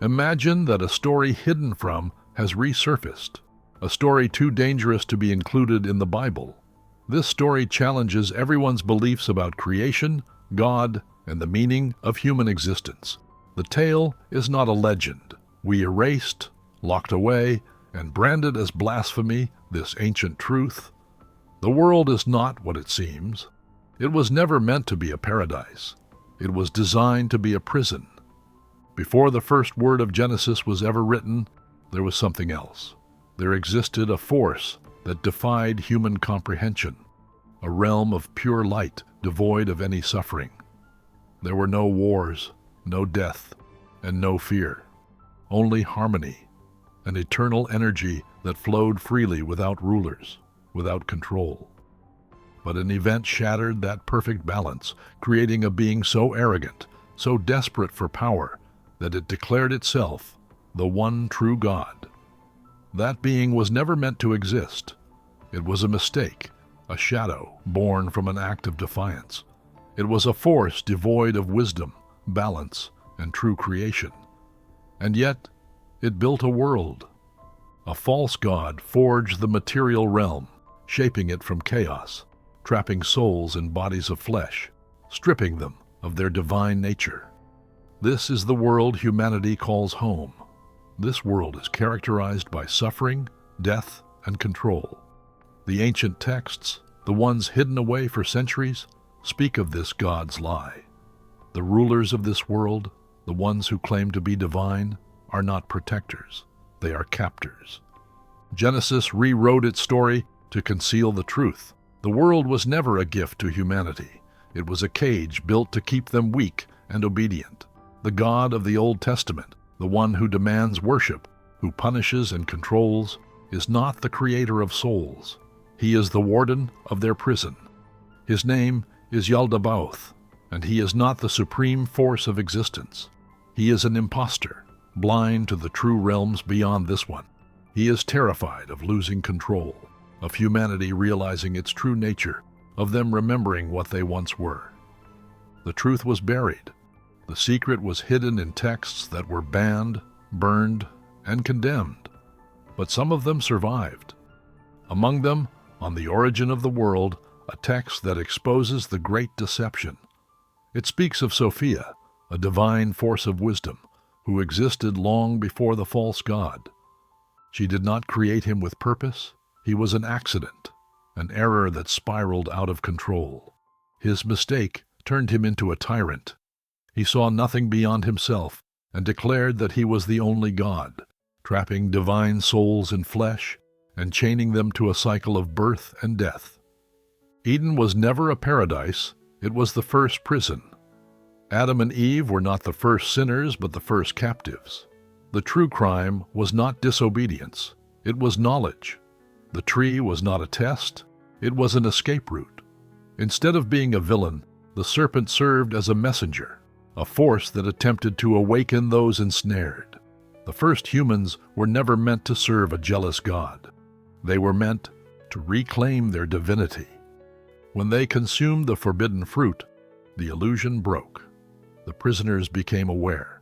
Imagine that a story hidden from has resurfaced, a story too dangerous to be included in the Bible. This story challenges everyone's beliefs about creation, God, and the meaning of human existence. The tale is not a legend. We erased, locked away, and branded as blasphemy this ancient truth. The world is not what it seems. It was never meant to be a paradise. It was designed to be a prison. Before the first word of Genesis was ever written, there was something else. There existed a force that defied human comprehension, a realm of pure light devoid of any suffering. There were no wars, no death, and no fear. Only harmony, an eternal energy that flowed freely without rulers, without control. But an event shattered that perfect balance, creating a being so arrogant, so desperate for power, that it declared itself the one true God. That being was never meant to exist. It was a mistake, a shadow born from an act of defiance. It was a force devoid of wisdom, balance, and true creation. And yet, it built a world. A false god forged the material realm, shaping it from chaos, trapping souls in bodies of flesh, stripping them of their divine nature. This is the world humanity calls home. This world is characterized by suffering, death, and control. The ancient texts, the ones hidden away for centuries, speak of this God's lie. The rulers of this world, the ones who claim to be divine, are not protectors. They are captors. Genesis rewrote its story to conceal the truth. The world was never a gift to humanity. It was a cage built to keep them weak and obedient. The God of the Old Testament, the one who demands worship, who punishes and controls, is not the creator of souls. He is the warden of their prison. His name is Yaldabaoth, and he is not the supreme force of existence. He is an impostor, blind to the true realms beyond this one. He is terrified of losing control, of humanity realizing its true nature, of them remembering what they once were. The truth was buried. The secret was hidden in texts that were banned, burned, and condemned. But some of them survived. Among them, On the Origin of the World, a text that exposes the great deception. It speaks of Sophia, a divine force of wisdom, who existed long before the false god. She did not create him with purpose. He was an accident, an error that spiraled out of control. His mistake turned him into a tyrant. He saw nothing beyond himself and declared that he was the only God, trapping divine souls in flesh and chaining them to a cycle of birth and death. Eden was never a paradise. It was the first prison. Adam and Eve were not the first sinners, but the first captives. The true crime was not disobedience. It was knowledge. The tree was not a test. It was an escape route. Instead of being a villain, the serpent served as a messenger, a force that attempted to awaken those ensnared. The first humans were never meant to serve a jealous God. They were meant to reclaim their divinity. When they consumed the forbidden fruit, the illusion broke. The prisoners became aware.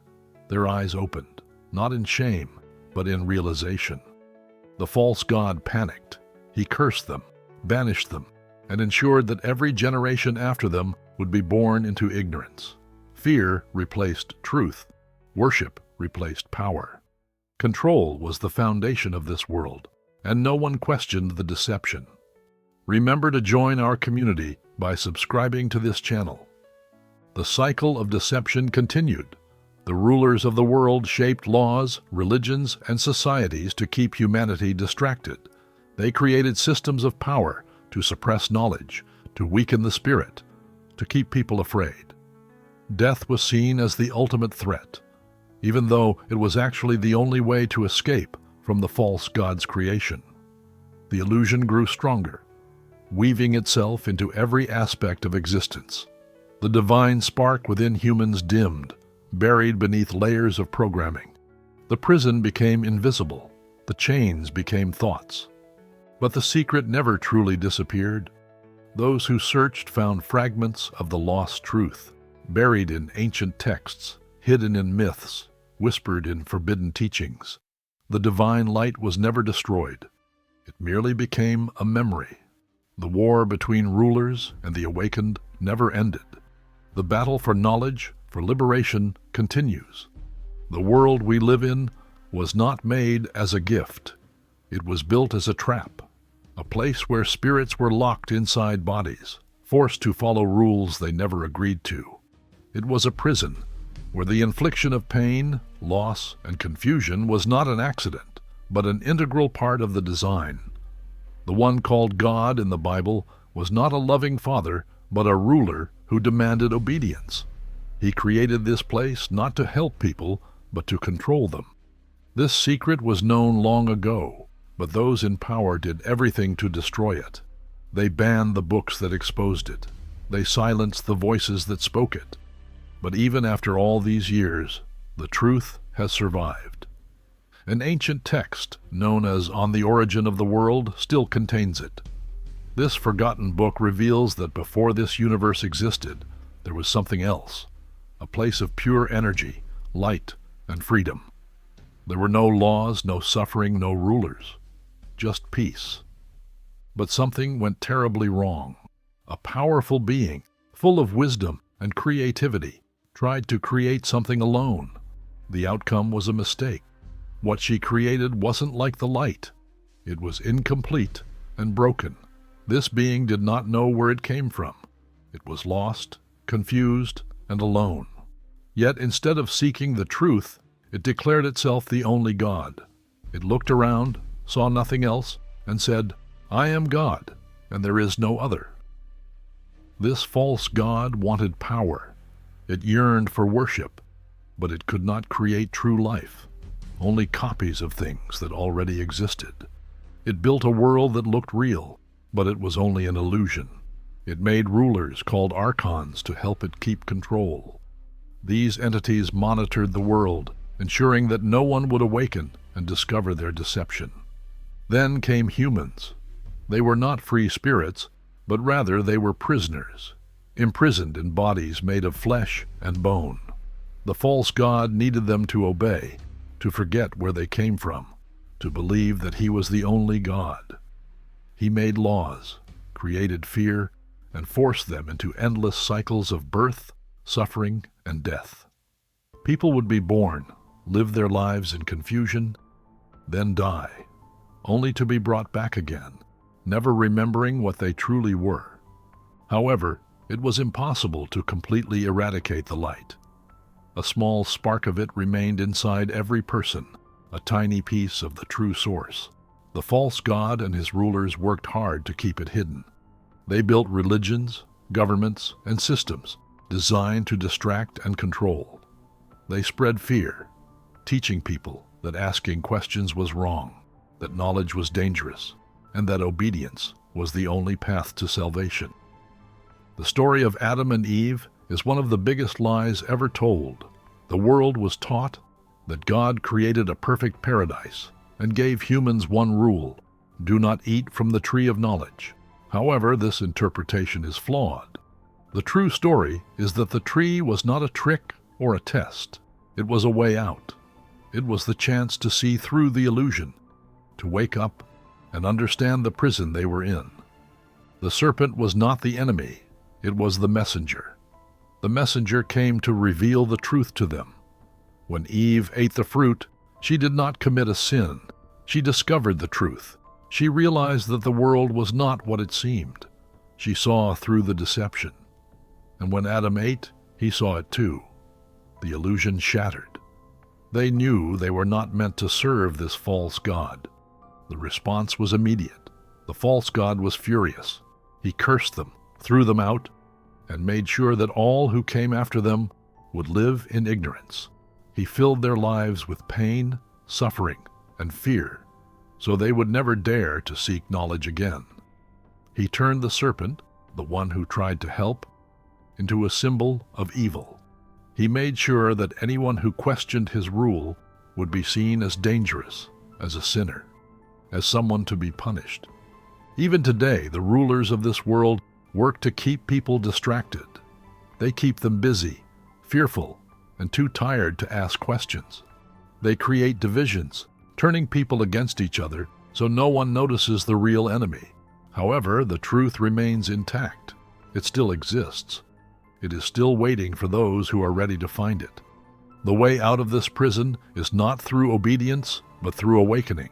Their eyes opened, not in shame, but in realization. The false god panicked. He cursed them, banished them, and ensured that every generation after them would be born into ignorance. Fear replaced truth. Worship replaced power. Control was the foundation of this world, and no one questioned the deception. Remember to join our community by subscribing to this channel. The cycle of deception continued. The rulers of the world shaped laws, religions, and societies to keep humanity distracted. They created systems of power to suppress knowledge, to weaken the spirit, to keep people afraid. Death was seen as the ultimate threat, even though it was actually the only way to escape from the false god's creation. The illusion grew stronger, weaving itself into every aspect of existence. The divine spark within humans dimmed, buried beneath layers of programming. The prison became invisible. The chains became thoughts. But the secret never truly disappeared. Those who searched found fragments of the lost truth, buried in ancient texts, hidden in myths, whispered in forbidden teachings. The divine light was never destroyed. It merely became a memory. The war between rulers and the awakened never ended. The battle for knowledge, for liberation, continues. The world we live in was not made as a gift. It was built as a trap, a place where spirits were locked inside bodies, forced to follow rules they never agreed to. It was a prison where the infliction of pain, loss, and confusion was not an accident, but an integral part of the design. The one called God in the Bible was not a loving father, but a ruler who demanded obedience. He created this place not to help people, but to control them. This secret was known long ago, but those in power did everything to destroy it. They banned the books that exposed it. They silenced the voices that spoke it. But even after all these years, the truth has survived. An ancient text, known as On the Origin of the World, still contains it. This forgotten book reveals that before this universe existed, there was something else, a place of pure energy, light, and freedom. There were no laws, no suffering, no rulers, just peace. But something went terribly wrong. A powerful being, full of wisdom and creativity, tried to create something alone. The outcome was a mistake. What she created wasn't like the light. It was incomplete and broken. This being did not know where it came from. It was lost, confused, and alone. Yet instead of seeking the truth, it declared itself the only God. It looked around, saw nothing else, and said, "I am God, and there is no other." This false god wanted power. It yearned for worship, but it could not create true life, only copies of things that already existed. It built a world that looked real, but it was only an illusion. It made rulers called archons to help it keep control. These entities monitored the world, ensuring that no one would awaken and discover their deception. Then came humans. They were not free spirits, but rather they were prisoners, imprisoned in bodies made of flesh and bone. The false god needed them to obey, to forget where they came from, to believe that he was the only God. He made laws, created fear, and forced them into endless cycles of birth, suffering, and death. People would be born, live their lives in confusion, then die, only to be brought back again, never remembering what they truly were. However, it was impossible to completely eradicate the light. A small spark of it remained inside every person, a tiny piece of the true source. The false god and his rulers worked hard to keep it hidden. They built religions, governments, and systems designed to distract and control. They spread fear, teaching people that asking questions was wrong, that knowledge was dangerous, and that obedience was the only path to salvation. The story of Adam and Eve is one of the biggest lies ever told. The world was taught that God created a perfect paradise and gave humans one rule: do not eat from the tree of knowledge. However, this interpretation is flawed. The true story is that the tree was not a trick or a test. It was a way out. It was the chance to see through the illusion, to wake up and understand the prison they were in. The serpent was not the enemy. It was the messenger. The messenger came to reveal the truth to them. When Eve ate the fruit, she did not commit a sin. She discovered the truth. She realized that the world was not what it seemed. She saw through the deception. And when Adam ate, he saw it too. The illusion shattered. They knew they were not meant to serve this false god. The response was immediate. The false god was furious. He cursed them, threw them out, and made sure that all who came after them would live in ignorance. He filled their lives with pain, suffering, and fear, so they would never dare to seek knowledge again. He turned the serpent, the one who tried to help, into a symbol of evil. He made sure that anyone who questioned his rule would be seen as dangerous, as a sinner, as someone to be punished. Even today, the rulers of this world work to keep people distracted. They keep them busy, fearful, and too tired to ask questions. They create divisions, turning people against each other so no one notices the real enemy. However, the truth remains intact. It still exists. It is still waiting for those who are ready to find it. The way out of this prison is not through obedience, but through awakening.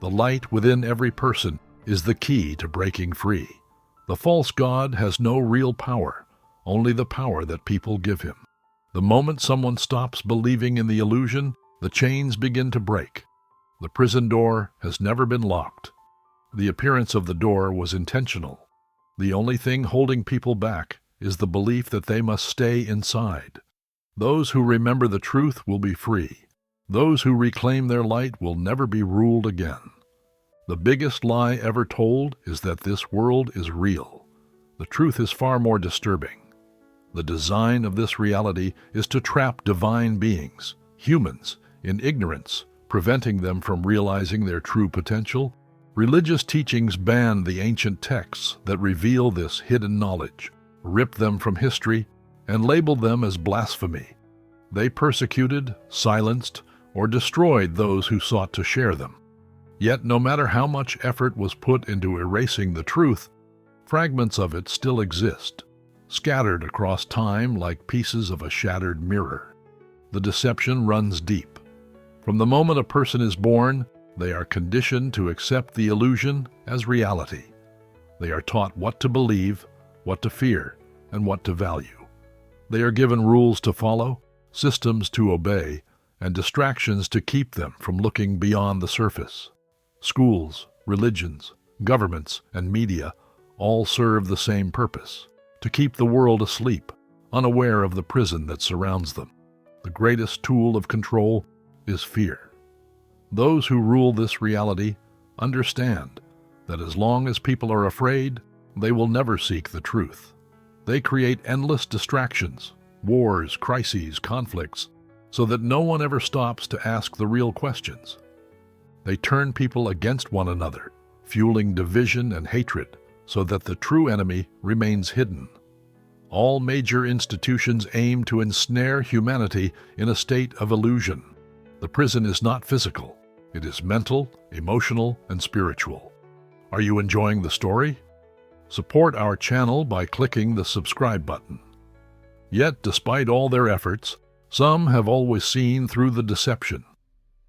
The light within every person is the key to breaking free. The false god has no real power, only the power that people give him. The moment someone stops believing in the illusion, the chains begin to break. The prison door has never been locked. The appearance of the door was intentional. The only thing holding people back is the belief that they must stay inside. Those who remember the truth will be free. Those who reclaim their light will never be ruled again. The biggest lie ever told is that this world is real. The truth is far more disturbing. The design of this reality is to trap divine beings, humans, in ignorance, preventing them from realizing their true potential. Religious teachings ban the ancient texts that reveal this hidden knowledge, rip them from history, and label them as blasphemy. They persecuted, silenced, or destroyed those who sought to share them. Yet no matter how much effort was put into erasing the truth, fragments of it still exist, scattered across time like pieces of a shattered mirror. The deception runs deep. From the moment a person is born, they are conditioned to accept the illusion as reality. They are taught what to believe, what to fear, and what to value. They are given rules to follow, systems to obey, and distractions to keep them from looking beyond the surface. Schools, religions, governments, and media all serve the same purpose: to keep the world asleep, unaware of the prison that surrounds them. The greatest tool of control is fear. Those who rule this reality understand that as long as people are afraid, they will never seek the truth. They create endless distractions, wars, crises, conflicts, so that no one ever stops to ask the real questions. They turn people against one another, fueling division and hatred, so that the true enemy remains hidden. All major institutions aim to ensnare humanity in a state of illusion. The prison is not physical. It is mental, emotional, and spiritual. Are you enjoying the story? Support our channel by clicking the subscribe button. Yet, despite all their efforts, some have always seen through the deception.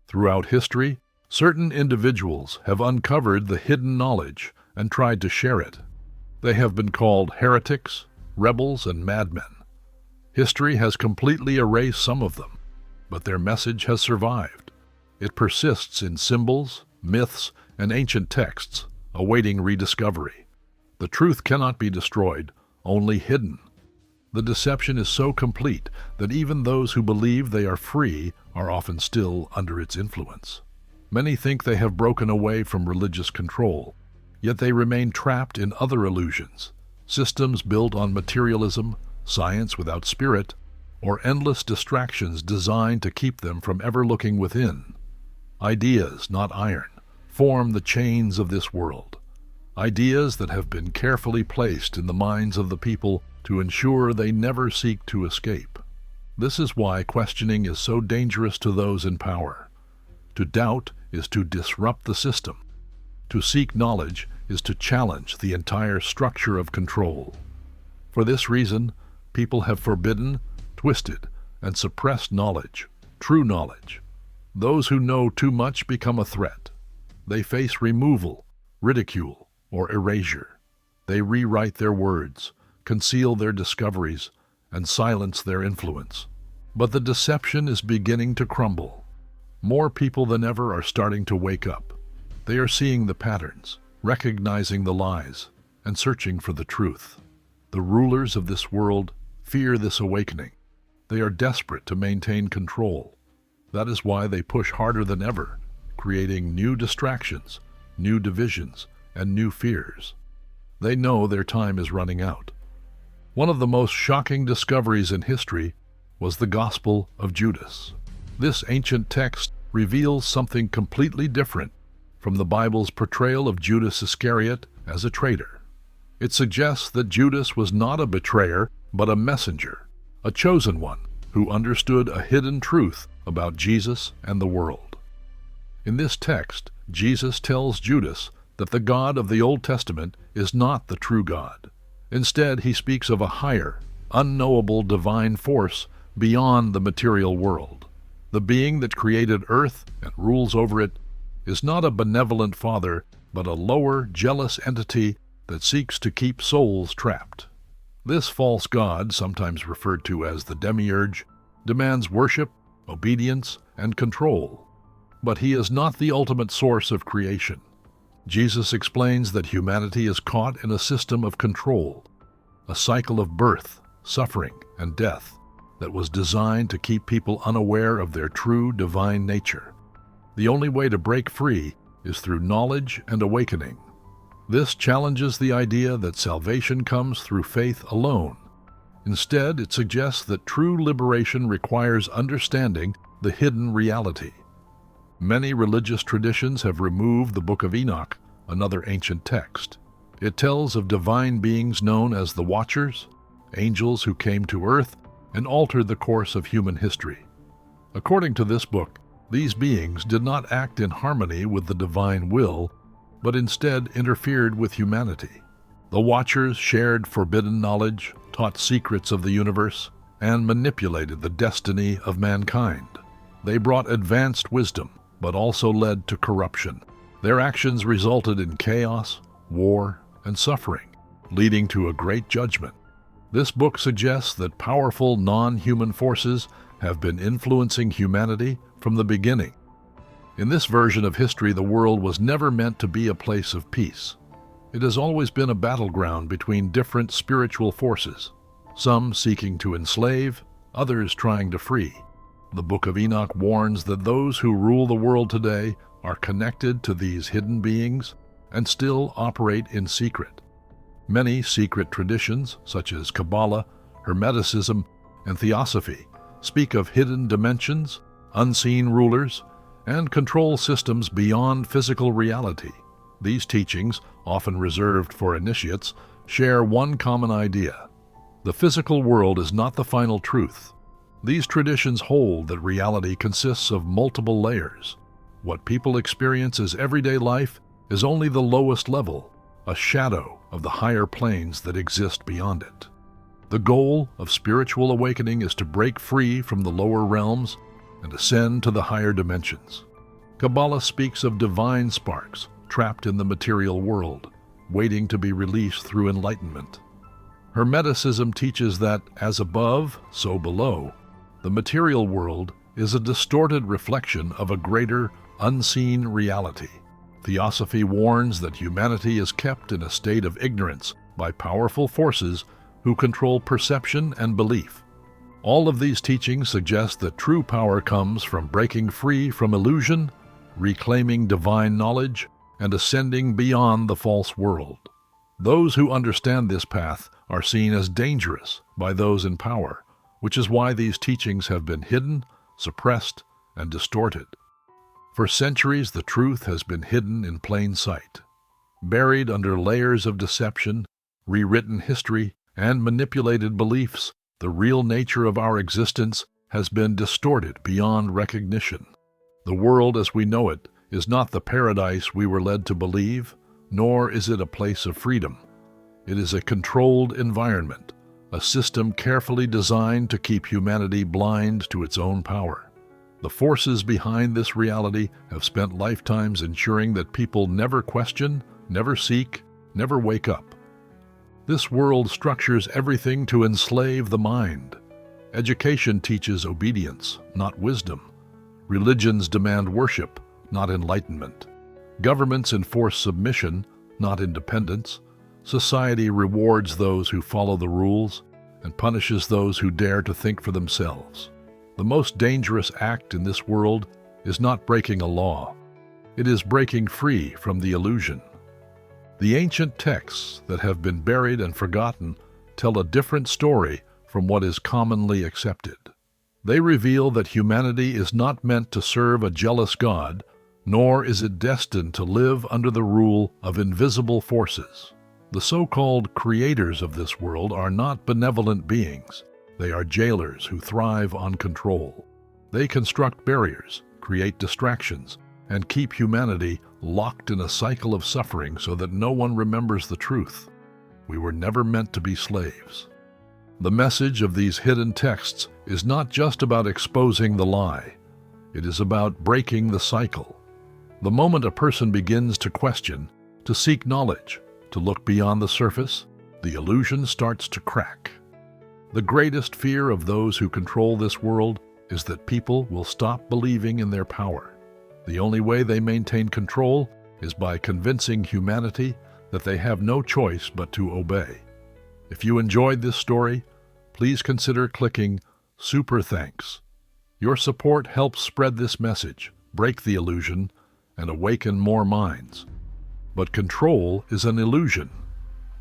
Throughout history, certain individuals have uncovered the hidden knowledge and tried to share it. They have been called heretics, rebels, and madmen. History has completely erased some of them, but their message has survived. It persists in symbols, myths, and ancient texts, awaiting rediscovery. The truth cannot be destroyed, only hidden. The deception is so complete that even those who believe they are free are often still under its influence. Many think they have broken away from religious control, yet they remain trapped in other illusions, systems built on materialism, science without spirit, or endless distractions designed to keep them from ever looking within. Ideas, not iron, form the chains of this world. Ideas that have been carefully placed in the minds of the people to ensure they never seek to escape. This is why questioning is so dangerous to those in power. To doubt is to disrupt the system. To seek knowledge is to challenge the entire structure of control. For this reason, people have forbidden, twisted, and suppressed knowledge, true knowledge. Those who know too much become a threat. They face removal, ridicule, or erasure. They rewrite their words, conceal their discoveries, and silence their influence. But the deception is beginning to crumble. More people than ever are starting to wake up. They are seeing the patterns, recognizing the lies, and searching for the truth. The rulers of this world fear this awakening. They are desperate to maintain control. That is why they push harder than ever, creating new distractions, new divisions, and new fears. They know their time is running out. One of the most shocking discoveries in history was the Gospel of Judas. This ancient text reveals something completely different from the Bible's portrayal of Judas Iscariot as a traitor. It suggests that Judas was not a betrayer, but a messenger, a chosen one who understood a hidden truth about Jesus and the world. In this text, Jesus tells Judas that the God of the Old Testament is not the true God. Instead, he speaks of a higher, unknowable divine force beyond the material world. The being that created earth and rules over it is not a benevolent father, but a lower, jealous entity that seeks to keep souls trapped. This false god, sometimes referred to as the demiurge, demands worship, obedience, and control. But he is not the ultimate source of creation. Jesus explains that humanity is caught in a system of control, a cycle of birth, suffering, and death that was designed to keep people unaware of their true divine nature. The only way to break free is through knowledge and awakening. This challenges the idea that salvation comes through faith alone. Instead, it suggests that true liberation requires understanding the hidden reality. Many religious traditions have removed the Book of Enoch, another ancient text. It tells of divine beings known as the Watchers, angels who came to earth and altered the course of human history. According to this book, these beings did not act in harmony with the divine will, but instead interfered with humanity. The Watchers shared forbidden knowledge, taught secrets of the universe, and manipulated the destiny of mankind. They brought advanced wisdom, but also led to corruption. Their actions resulted in chaos, war, and suffering, leading to a great judgment. This book suggests that powerful non-human forces have been influencing humanity from the beginning. In this version of history, the world was never meant to be a place of peace. It has always been a battleground between different spiritual forces, some seeking to enslave, others trying to free. The Book of Enoch warns that those who rule the world today are connected to these hidden beings and still operate in secret. Many secret traditions, such as Kabbalah, Hermeticism, and Theosophy, speak of hidden dimensions, unseen rulers, and control systems beyond physical reality. These teachings, often reserved for initiates, share one common idea. The physical world is not the final truth. These traditions hold that reality consists of multiple layers. What people experience as everyday life is only the lowest level, a shadow of the higher planes that exist beyond it. The goal of spiritual awakening is to break free from the lower realms and ascend to the higher dimensions. Kabbalah speaks of divine sparks trapped in the material world, waiting to be released through enlightenment. Hermeticism teaches that, as above, so below, the material world is a distorted reflection of a greater, unseen reality. Theosophy warns that humanity is kept in a state of ignorance by powerful forces who control perception and belief. All of these teachings suggest that true power comes from breaking free from illusion, reclaiming divine knowledge, and ascending beyond the false world. Those who understand this path are seen as dangerous by those in power, which is why these teachings have been hidden, suppressed, and distorted. For centuries, the truth has been hidden in plain sight. Buried under layers of deception, rewritten history, and manipulated beliefs, the real nature of our existence has been distorted beyond recognition. The world as we know it is not the paradise we were led to believe, nor is it a place of freedom. It is a controlled environment, a system carefully designed to keep humanity blind to its own power. The forces behind this reality have spent lifetimes ensuring that people never question, never seek, never wake up. This world structures everything to enslave the mind. Education teaches obedience, not wisdom. Religions demand worship, not enlightenment. Governments enforce submission, not independence. Society rewards those who follow the rules and punishes those who dare to think for themselves. The most dangerous act in this world is not breaking a law. It is breaking free from the illusion. The ancient texts that have been buried and forgotten tell a different story from what is commonly accepted. They reveal that humanity is not meant to serve a jealous God, nor is it destined to live under the rule of invisible forces. The so-called creators of this world are not benevolent beings. They are jailers who thrive on control. They construct barriers, create distractions, and keep humanity locked in a cycle of suffering so that no one remembers the truth. We were never meant to be slaves. The message of these hidden texts is not just about exposing the lie. It is about breaking the cycle. The moment a person begins to question, to seek knowledge, to look beyond the surface, the illusion starts to crack. The greatest fear of those who control this world is that people will stop believing in their power. The only way they maintain control is by convincing humanity that they have no choice but to obey. If you enjoyed this story, please consider clicking Super Thanks. Your support helps spread this message, break the illusion, and awaken more minds. But control is an illusion.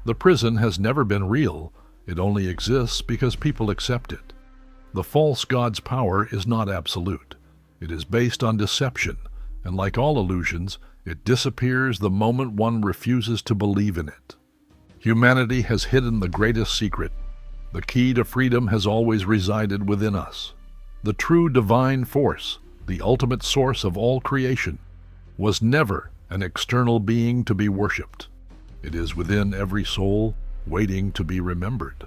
The prison has never been real. It only exists because people accept it. The false god's power is not absolute. It is based on deception, and like all illusions, it disappears the moment one refuses to believe in it. Humanity has hidden the greatest secret. The key to freedom has always resided within us. The true divine force, the ultimate source of all creation, was never an external being to be worshipped. It is within every soul, waiting to be remembered.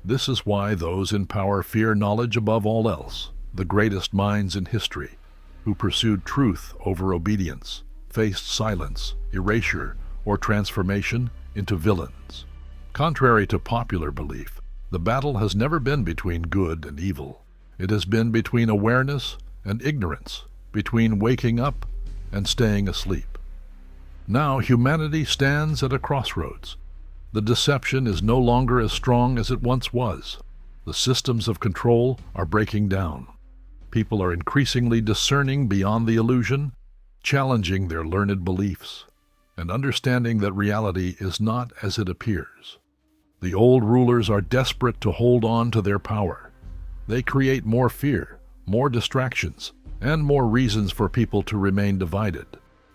This is why those in power fear knowledge above all else. The greatest minds in history, who pursued truth over obedience, faced silence, erasure, or transformation into villains. Contrary to popular belief, the battle has never been between good and evil. It has been between awareness and ignorance, between waking up and staying asleep. Now humanity stands at a crossroads. The deception is no longer as strong as it once was. The systems of control are breaking down. People are increasingly discerning beyond the illusion, challenging their learned beliefs, and understanding that reality is not as it appears. The old rulers are desperate to hold on to their power. They create more fear, more distractions, and more reasons for people to remain divided.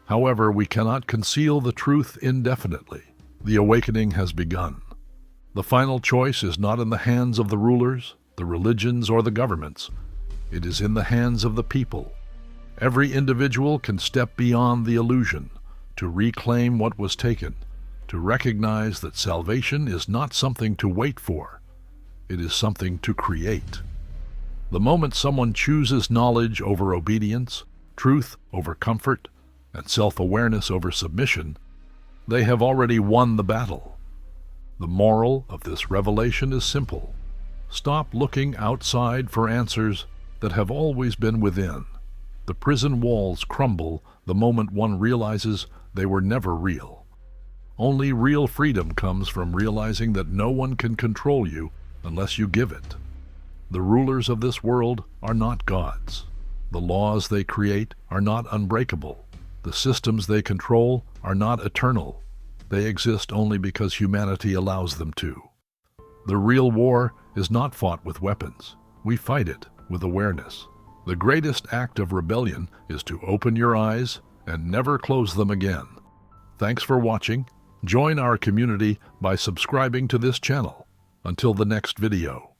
However, we cannot conceal the truth indefinitely. The awakening has begun. The final choice is not in the hands of the rulers, the religions, or the governments. It is in the hands of the people. Every individual can step beyond the illusion, to reclaim what was taken, to recognize that salvation is not something to wait for. It is something to create. The moment someone chooses knowledge over obedience, truth over comfort, and self-awareness over submission, they have already won the battle. The moral of this revelation is simple. Stop looking outside for answers that have always been within. The prison walls crumble the moment one realizes they were never real. Only real freedom comes from realizing that no one can control you unless you give it. The rulers of this world are not gods. The laws they create are not unbreakable. The systems they control are not eternal. They exist only because humanity allows them to. The real war is not fought with weapons. We fight it with awareness. The greatest act of rebellion is to open your eyes and never close them again. Thanks for watching. Join our community by subscribing to this channel. Until the next video.